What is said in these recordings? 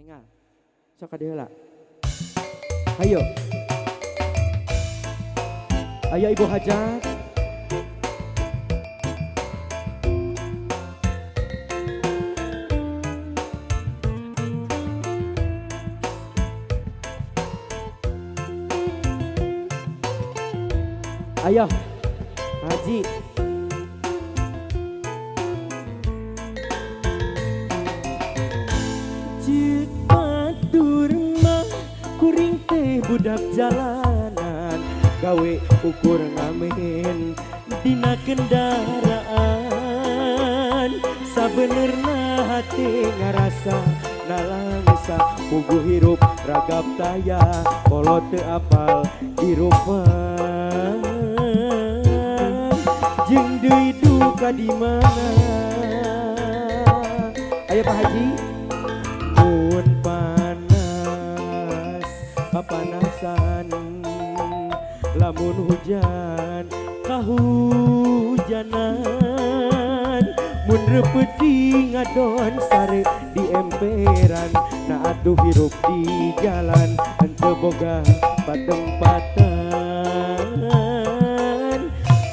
Enggak, sok deula. Ayo. Ayo Ibu Hajat. Ayo, Haji. Cik batur mah kuring teh budak jalanan, gawe ukur ngamen dina kendaraan. Sabenerna hati ngarasa nalangsa puguh hirup ragap taya kolot teu apal hirupan. Jeung deui duka di mana? Ayo Pak Haji. Mun panas kapanasan, lamun hujan kahujanan, mun repeuting ngadon sare di emperan, na atuh hirup di jalan henteu boga patempatan.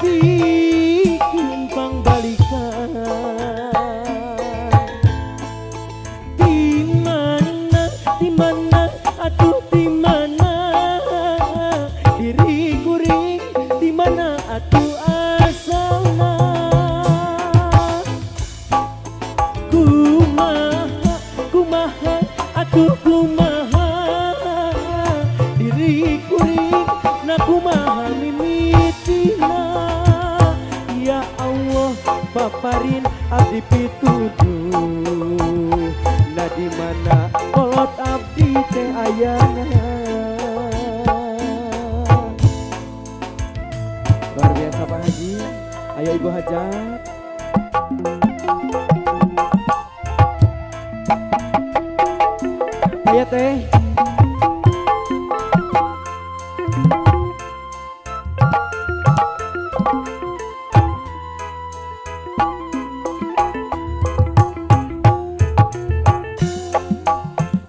Bikin pangbalikan di mana atuh di mana diri kuring, di mana atuh asalna. Kumaha atuh kumaha diri kuring, na kumaha mimitina. Ya Allah paparin abdi pituduh, na di mana kolot abdi teh ayana. Luar biasa Pak Haji. Ayo Ibu Hajat. Ayo teh.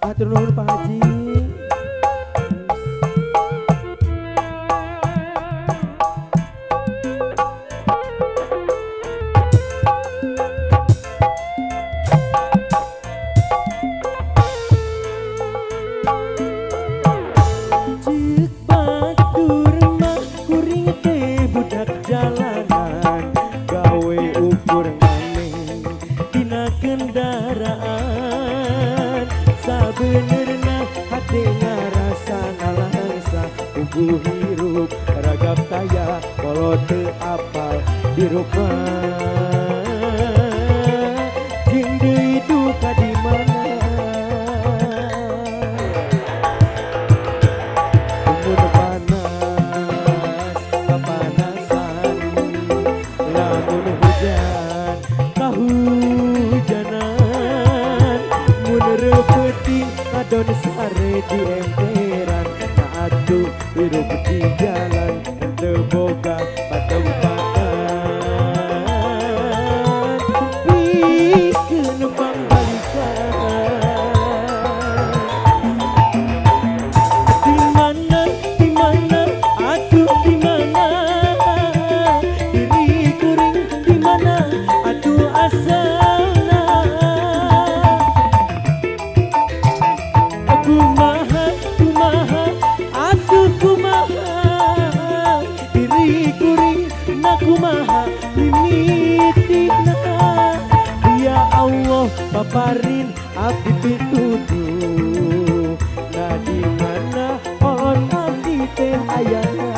Atur nuhun Pak Haji. Cik batur mah kuring teh budak jalanan, gawe ukur ngamen dina kendaraan. Sabenerna hati ngarasa nalangsa puguh hirup ragap taya kolot teu apal dirupan. Jeung deui duka di mana? Mun panas kapanasan, lamun hujan kahujanan, mun repeuting adon sare di emperan, na atuh hirup di jalan henteu boga patempatan. Pikeun pangbalikan di mana atuh di mana diri kuring, di mana atuh asalna. Kumaha atuh kumaha diri kuring, na kumaha mimitina. Ya Allah paparin abdi pituduh, na di mana kolot abdi teh ayana.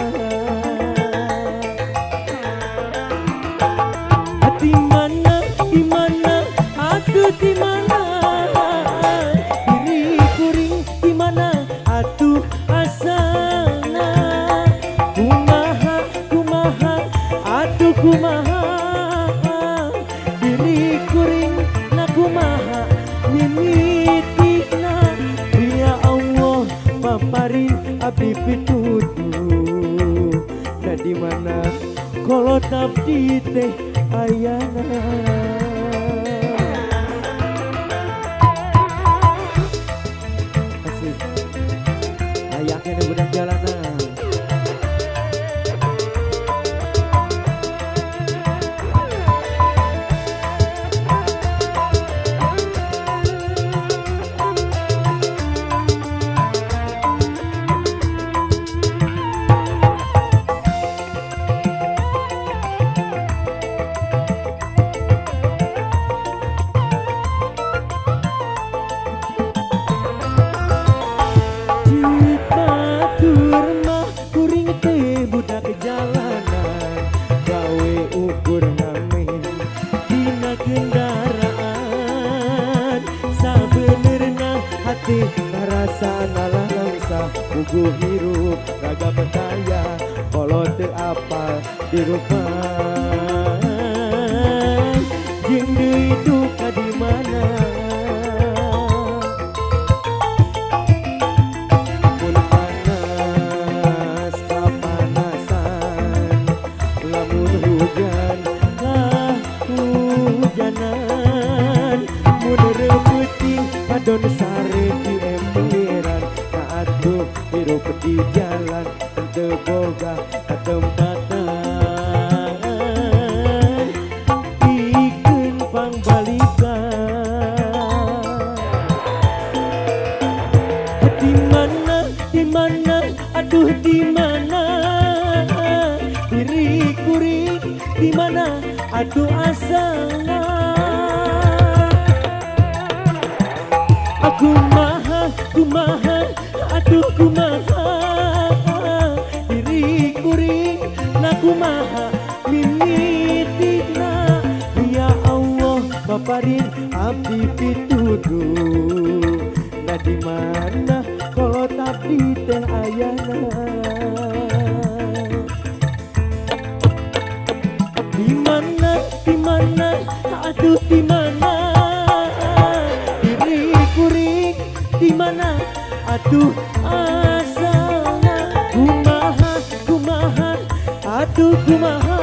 Di mana atuh di mana diri kuring, di mana atuh asalna. Kumaha atuh kumaha diri kuring, na kumaha mimitina. Ya Allah paparin abdi pituduh, na di mana kolot abdi teh ayana. syukur ngamen dina kendaraan sabenerna hati ngerasa nalangsa puguh hirup raga betaya kalau teu apal dirupan jeung deui duka di mana mun panas kapanasan lamun hujan kahujanan mun reueuting padon sare di emperan atuh hirup di jalan teu boga katempatan pikeun pangbalikan di mana aduh di mana diri kuring di mana aduh asalna kumaha aduh kumaha diri kuring na kumaha mimitina ya Allah paparin abdi pituduh na di mana kalau tapi teh ayana di mana aduh di mana diri kuring di mana aduh asalna kumaha aduh kumaha